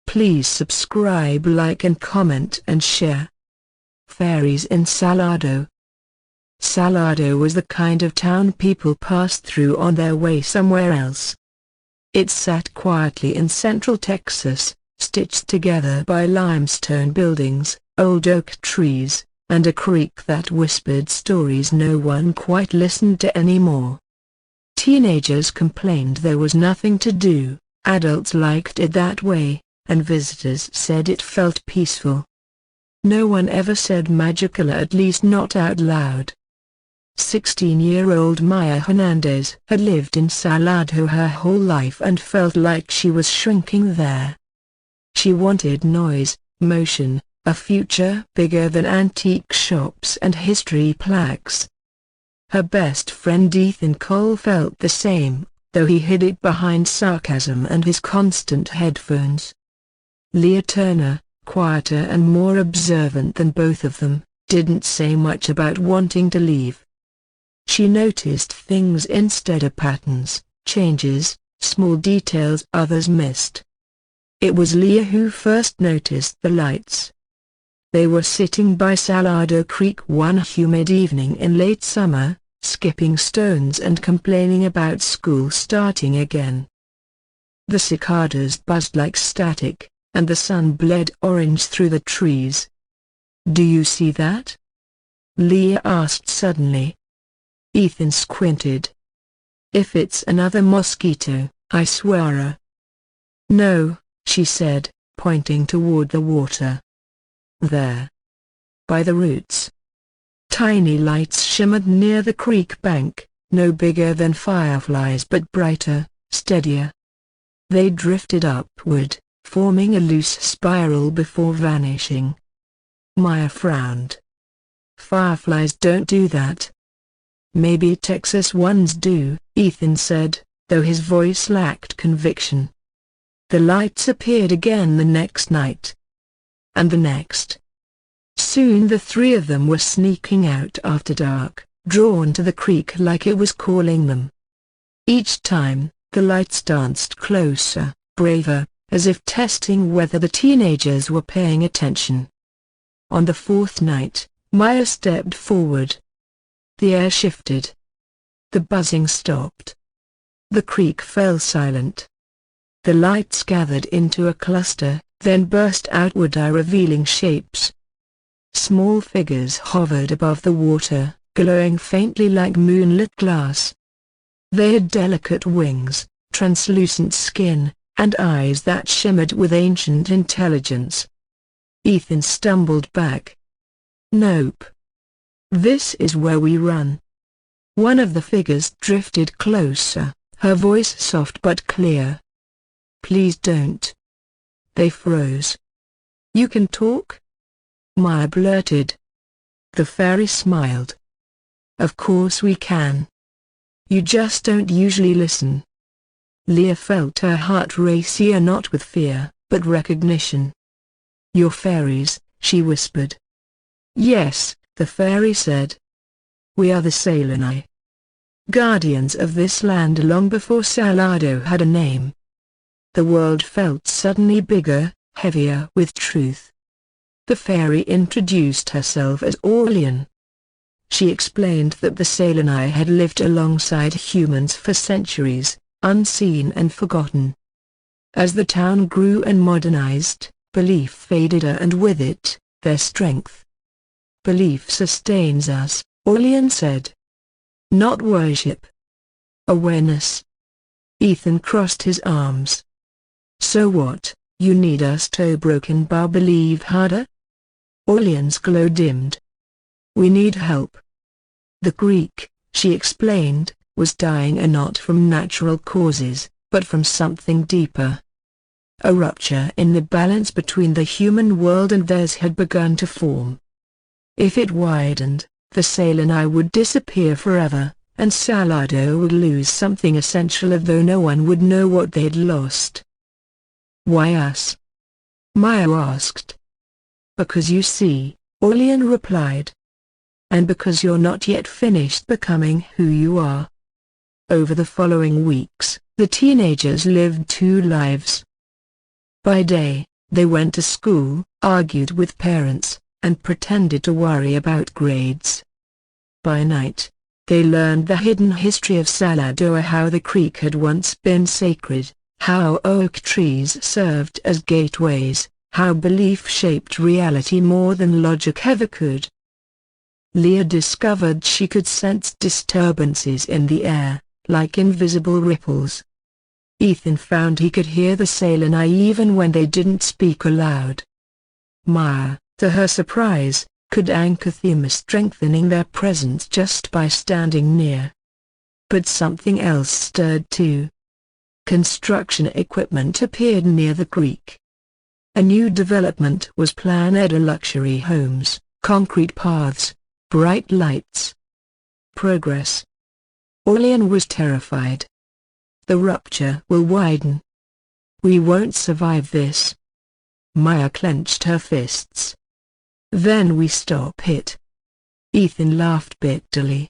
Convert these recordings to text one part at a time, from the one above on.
Please subscribe, like and comment and share. Fairies in Salado. Salado was the kind of town people passed through on their way somewhere else. It sat quietly in central Texas, stitched together by limestone buildings, old oak trees, and a creek that whispered stories no one quite listened to anymore. Teenagers complained there was nothing to do, adults liked it that way, and visitors said it felt peaceful. No one ever said magical, at least not out loud. 16-year-old Maya Hernandez had lived in Salado her whole life and felt like she was shrinking there. She wanted noise, motion, a future bigger than antique shops and history plaques. Her best friend Ethan Cole felt the same, though he hid it behind sarcasm and his constant headphones. Leah Turner, quieter and more observant than both of them, didn't say much about wanting to leave. She noticed things instead of patterns, changes, small details others missed. It was Leah who first noticed the lights. They were sitting by Salado Creek one humid evening in late summer, skipping stones and complaining about school starting again. The cicadas buzzed like static, and the sun bled orange through the trees. "Do you see that?" Leah asked suddenly. Ethan squinted. "If it's another mosquito, I swear." "No," she said, pointing toward the water. "There. By the roots." Tiny lights shimmered near the creek bank, no bigger than fireflies but brighter, steadier. They drifted upward, forming a loose spiral before vanishing. Maya frowned. "Fireflies don't do that." "Maybe Texas ones do," Ethan said, though his voice lacked conviction. The lights appeared again the next night. And the next. Soon the three of them were sneaking out after dark, drawn to the creek like it was calling them. Each time, the lights danced closer, braver, as if testing whether the teenagers were paying attention. On the fourth night, Maya stepped forward. The air shifted. The buzzing stopped. The creek fell silent. The lights gathered into a cluster, then burst outward, revealing shapes. Small figures hovered above the water, glowing faintly like moonlit glass. They had delicate wings, translucent skin, and eyes that shimmered with ancient intelligence. Ethan stumbled back. "Nope. This is where we run." One of the figures drifted closer, her voice soft but clear. "Please don't." They froze. "You can talk?" Maya blurted. The fairy smiled. "Of course we can. You just don't usually listen." Leah felt her heart race, not with fear, but recognition. "You're fairies," she whispered. "Yes," the fairy said. "We are the Saleni. Guardians of this land long before Salado had a name." The world felt suddenly bigger, heavier with truth. The fairy introduced herself as Aurelian. She explained that the Saleni had lived alongside humans for centuries, unseen and forgotten. As the town grew and modernized, belief faded, and with it, their strength. "Belief sustains us," Aurelian said. "Not worship. Awareness." Ethan crossed his arms. "So what, you need us to broken bar believe harder?" Aurelian's glow dimmed. "We need help." The Greek, she explained, was dying, and not from natural causes, but from something deeper. A rupture in the balance between the human world and theirs had begun to form. If it widened, the Saleni would disappear forever, and Salado would lose something essential, although no one would know what they'd lost. "Why us?" Maya asked. "Because you see," Aurelian replied. "And because you're not yet finished becoming who you are." Over the following weeks, the teenagers lived two lives. By day, They went to school, argued with parents, and pretended to worry about grades. By night, they learned the hidden history of Sallador, how the creek had once been sacred, how oak trees served as gateways, how belief shaped reality more than logic ever could. Leah discovered she could sense disturbances in the air, like invisible ripples. Ethan found he could hear the Salenai even when they didn't speak aloud. Maya, to her surprise, could anchor themes strengthening their presence just by standing near. But something else stirred too. Construction equipment appeared near the creek. A new development was planned: luxury homes, concrete paths, bright lights. Progress. Orlean was terrified. The rupture will widen. We won't survive this. Maya clenched her fists. Then we stop it. Ethan laughed bitterly.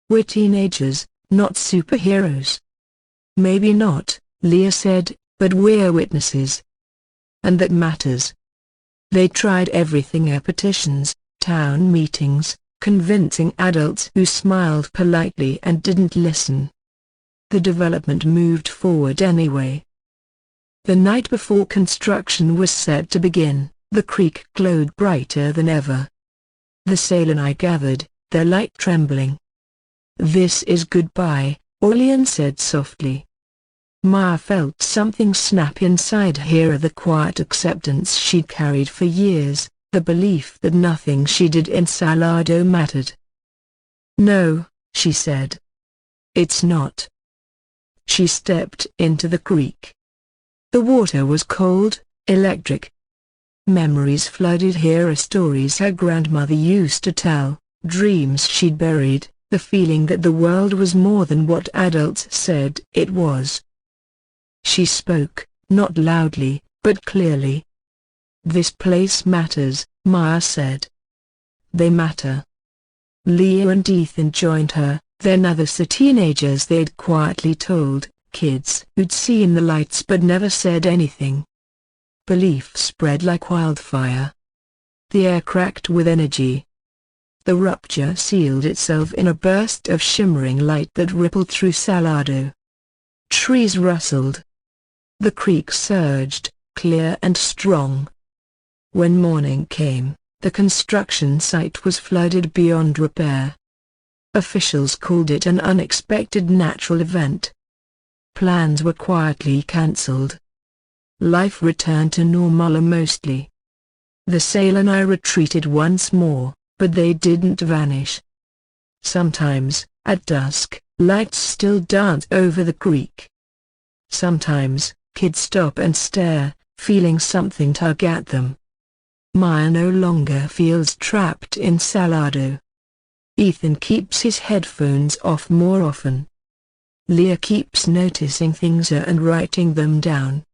We're teenagers, not superheroes. Maybe not, Leah said, but we're witnesses. And that matters. They tried everything: petitions, town meetings, convincing adults who smiled politely and didn't listen. The development moved forward anyway. The night before construction was set to begin, the creek glowed brighter than ever. The Salenai gathered, their light trembling. "This is goodbye," Orlean said softly. Maya felt something snap inside her, the quiet acceptance she'd carried for years, the belief that nothing she did in Sallador mattered. "No," she said. "It's not." She stepped into the creek. The water was cold, electric. Memories flooded her: stories her grandmother used to tell, dreams she'd buried, the feeling that the world was more than what adults said it was. She spoke, not loudly, but clearly. "This place matters," Maya said. "They matter." Leah and Ethan joined her, then others, the teenagers they'd quietly told, kids who'd seen the lights but never said anything. Belief spread like wildfire. The air cracked with energy. The rupture sealed itself in a burst of shimmering light that rippled through Sallador. Trees rustled. The creek surged, clear and strong. When morning came, the construction site was flooded beyond repair. Officials called it an unexpected natural event. Plans were quietly cancelled. Life returned to normal mostly. The Salenai retreated once more, but they didn't vanish. Sometimes, at dusk, lights still danced over the creek. Sometimes, kids stop and stare, feeling something tug at them. Maya no longer feels trapped in Sallador. Ethan keeps his headphones off more often. Leah keeps noticing things and writing them down.